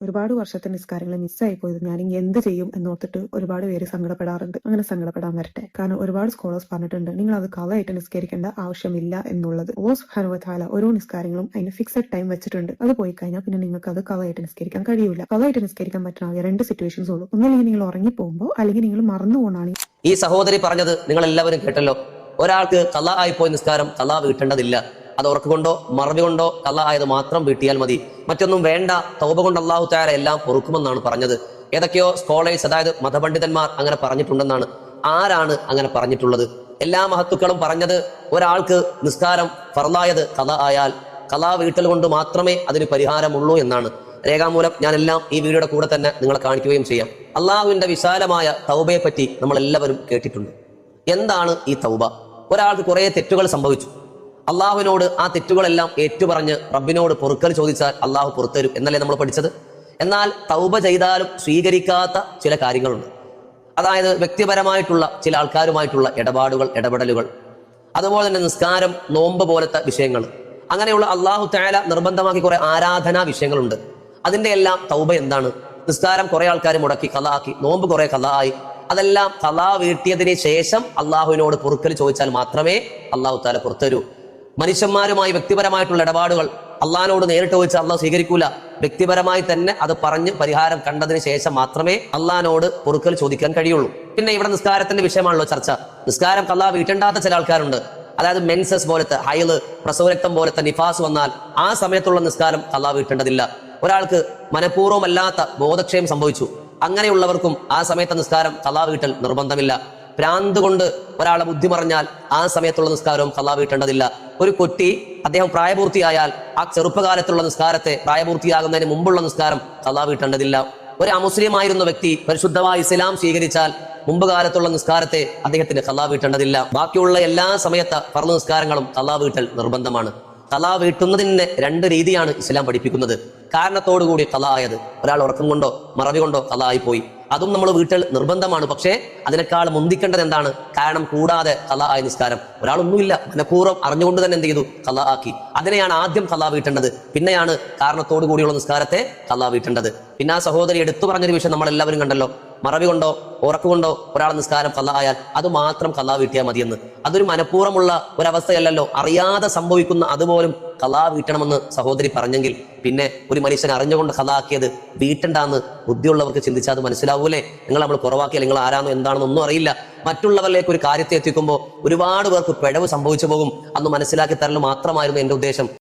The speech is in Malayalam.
ഒരുപാട് വർഷത്തെ നിസ്കാരങ്ങൾ മിസ്സായി പോയത് ഞാൻ ഇനി എന്ത് ചെയ്യും എന്നോർത്തിട്ട് ഒരുപാട് പേര് സങ്കടപ്പെടാറുണ്ട്. അങ്ങനെ സങ്കടപ്പെടാൻ വരട്ടെ. കാരണം ഒരുപാട് സ്കോളേഴ്സ് പറഞ്ഞിട്ടുണ്ട് നിങ്ങൾ അത് കളയായിട്ട് നിസ്കരിക്കേണ്ട ആവശ്യമില്ല എന്നുള്ളത്. അല്ലാഹു സുബ്ഹാനഹു വ തആല ഓരോ നിസ്കാരങ്ങളും അതിന് ഫിക്സഡ് ടൈം വെച്ചിട്ടുണ്ട്. അത് പോയി കഴിഞ്ഞാൽ പിന്നെ നിങ്ങൾക്ക് അത് കളയായിട്ട് നിസ്കരിക്കാൻ കഴിയൂല. കളയായിട്ട് നിസ്കരിക്കാൻ പറ്റുന്ന രണ്ട് സിറ്റുവേഷൻസ് ഉള്ളൂ. ഒന്നല്ലെങ്കിൽ നിങ്ങൾ ഉറങ്ങിപ്പോകുമ്പോൾ, അല്ലെങ്കിൽ നിങ്ങൾ മറന്നു പോകണാണ്. ഈ സഹോദരി പറഞ്ഞത് നിങ്ങൾ എല്ലാവരും കേട്ടല്ലോ. ഒരാൾക്ക് ഖളാ ആയിപ്പോയ നിസ്കാരം ഖളാ വീട്ടേണ്ടതില്ല. അത് ഉറക്കുകൊണ്ടോ മറവി കൊണ്ടോ ഖളാ ആയത് മാത്രം വീട്ടിയാൽ മതി, മറ്റൊന്നും വേണ്ട. തൗബ കൊണ്ട് അല്ലാഹു തആല എല്ലാം പൊറുക്കുമെന്നാണ് പറഞ്ഞത്. ഏതൊക്കെയോ സ്കോളേഴ്സ്, അതായത് മതപണ്ഡിതന്മാർ അങ്ങനെ പറഞ്ഞിട്ടുണ്ടെന്നാണ്. ആരാണ് അങ്ങനെ പറഞ്ഞിട്ടുള്ളത്? എല്ലാ മഹത്തുക്കളും പറഞ്ഞത് ഒരാൾക്ക് നിസ്കാരം ഫർളായത് ഖളാ ആയാൽ ഖളാ വീട്ടൽ കൊണ്ട് മാത്രമേ അതിന് പരിഹാരമുള്ളൂ എന്നാണ്. രേഖാമൂലം ഞാൻ എല്ലാം ഈ വീഡിയോയുടെ കൂടെ തന്നെ നിങ്ങളെ കാണിക്കുകയും ചെയ്യാം. അള്ളാഹുവിന്റെ വിശാലമായ തൗബയെ പറ്റി നമ്മൾ എല്ലാവരും കേട്ടിട്ടുണ്ട്. എന്താണ് ഈ തൗബ? ഒരാൾക്ക് കുറെ തെറ്റുകൾ സംഭവിച്ചു. അള്ളാഹുവിനോട് ആ തെറ്റുകളെല്ലാം ഏറ്റുപറഞ്ഞ് റബ്ബിനോട് പൊറുക്കൽ ചോദിച്ചാൽ അള്ളാഹു പുറത്തരും എന്നല്ലേ നമ്മൾ പഠിച്ചത്. എന്നാൽ തൗബ ചെയ്താലും സ്വീകരിക്കാത്ത ചില കാര്യങ്ങളുണ്ട്. അതായത് വ്യക്തിപരമായിട്ടുള്ള ചില ആൾക്കാരുമായിട്ടുള്ള ഇടപെടലുകൾ, അതുപോലെ തന്നെ നിസ്കാരം, നോമ്പ് പോലത്തെ വിഷയങ്ങൾ, അങ്ങനെയുള്ള അള്ളാഹു തആല നിർബന്ധമാക്കി കുറെ ആരാധനാ വിഷയങ്ങളുണ്ട്. അതിന്റെ എല്ലാം തൗബ എന്താണ്? നിസ്കാരം കുറെ ആൾക്കാർ മുടക്കി ഖളാ ആക്കി, നോമ്പ് കുറെ ഖളാ ആയി, അതെല്ലാം ഖളാ വീട്ടിയതിന് ശേഷം അള്ളാഹുവിനോട് പൊറുക്കൽ ചോദിച്ചാൽ മാത്രമേ അള്ളാഹു തആല പുറത്തരൂ. മനുഷ്യന്മാരുമായി വ്യക്തിപരമായിട്ടുള്ള ഇടപാടുകൾ അള്ളാഹിനോട് നേരിട്ട് ചോദിച്ചാൽ അള്ളാഹു സ്വീകരിക്കൂല. വ്യക്തിപരമായി തന്നെ അത് പറഞ്ഞ് പരിഹാരം കണ്ടതിന് ശേഷം മാത്രമേ അള്ളാഹിനോട് പൊറുക്കൽ ചോദിക്കാൻ കഴിയുള്ളൂ. പിന്നെ ഇവിടെ നിസ്കാരത്തിന്റെ വിഷയമാണല്ലോ ചർച്ച. നിസ്കാരം ഖളാ വീട്ടേണ്ടാത്ത ചില ആൾക്കാരുണ്ട്. അതായത് മെൻസസ് പോലത്തെ, ഹൈള്, പ്രസവരക്തം പോലത്തെ, നിഫാസ് വന്നാൽ ആ സമയത്തുള്ള നിസ്കാരം ഖളാ വീട്ടേണ്ടതില്ല. ഒരാൾക്ക് മനഃപൂർവ്വമല്ലാത്ത ബോധക്ഷയം സംഭവിച്ചു, അങ്ങനെയുള്ളവർക്കും ആ സമയത്തെ നിസ്കാരം ഖളാ വീട്ടൽ നിർബന്ധമില്ല. ഭ്രാന്ത് കൊണ്ട് ഒരാളെ ബുദ്ധി മറിഞ്ഞാൽ ആ സമയത്തുള്ള നിസ്കാരവും ഖളാ വീട്ടേണ്ടതില്ല. ഒരു കുട്ടി, അദ്ദേഹം പ്രായപൂർത്തിയായാൽ ആ ചെറുപ്പകാലത്തുള്ള നിസ്കാരത്തെ പ്രായപൂർത്തിയാകുന്നതിന് മുമ്പുള്ള നിസ്കാരം ഖളാ വീട്ടേണ്ടതില്ല. ഒരു അമുസ്ലിം ആയിരുന്ന വ്യക്തി പരിശുദ്ധമായ ഇസ്ലാം സ്വീകരിച്ചാൽ മുമ്പ് കാലത്തുള്ള നിസ്കാരത്തെ അദ്ദേഹത്തിന് ഖളാ വീട്ടേണ്ടതില്ല. ബാക്കിയുള്ള എല്ലാ സമയത്ത് ഫർള് നിസ്കാരങ്ങളും ഖളാ വീട്ടൽ നിർബന്ധമാണ്. ഖളാ വീട്ടുന്നതിന് രണ്ട് രീതിയാണ് ഇസ്ലാം പഠിപ്പിക്കുന്നത്. കാരണത്തോടുകൂടി ഖളാ ആയത്, ഒരാൾ ഉറക്കം കൊണ്ടോ മറവി കൊണ്ടോ ഖളാ ആയി പോയി, അതും നമ്മൾ വീട്ടൽ നിർബന്ധമാണ്. പക്ഷേ അതിനേക്കാൾ മുന്തിക്കേണ്ടത് എന്താണ്? കാരണം കൂടാതെ ഖളാ ആയ നിസ്കാരം. ഒരാളൊന്നുമില്ല, മനഃപൂർവ്വം അറിഞ്ഞുകൊണ്ട് തന്നെ എന്ത് ചെയ്തു? ഖളാ ആക്കി. അതിനെയാണ് ആദ്യം ഖളാ വീട്ടേണ്ടത്. പിന്നെയാണ് കാരണത്തോടു കൂടിയുള്ള നിസ്കാരത്തെ ഖളാ വീട്ടേണ്ടത്. പിന്നെ ആ സഹോദരി എടുത്തു പറഞ്ഞൊരു വിഷയം നമ്മൾ എല്ലാവരും കണ്ടല്ലോ. മറവി കൊണ്ടോ ഉറക്കുകൊണ്ടോ ഒരാൾ നിസ്കാരം ഖളാ ആയാൽ അത് മാത്രം ഖളാ വീട്ടിയാൽ മതിയെന്ന്. അതൊരു മനഃപൂർവ്വമുള്ള ഒരവസ്ഥയല്ലല്ലോ, അറിയാതെ സംഭവിക്കുന്ന അതുപോലും ഖളാ വീട്ടണമെന്ന് സഹോദരി പറഞ്ഞെങ്കിൽ പിന്നെ ഒരു മനുഷ്യൻ അറിഞ്ഞുകൊണ്ട് ഖളാ ആക്കിയത് വീട്ടണ്ടാന്ന് ബുദ്ധിയുള്ളവർക്ക് ചിന്തിച്ചാൽ അത് മനസ്സിലാവൂലേ? നമ്മൾ കുറവാക്കിയാൽ നിങ്ങൾ ആരാണോ എന്താണെന്ന് ഒന്നും അറിയില്ല. മറ്റുള്ളവരിലേക്ക് ഒരു കാര്യത്തെ എത്തിക്കുമ്പോൾ ഒരുപാട് പേർക്ക് പിഴവ് സംഭവിച്ചു പോകും. അന്ന് മനസ്സിലാക്കി തരൽ മാത്രമായിരുന്നു എന്റെ ഉദ്ദേശം.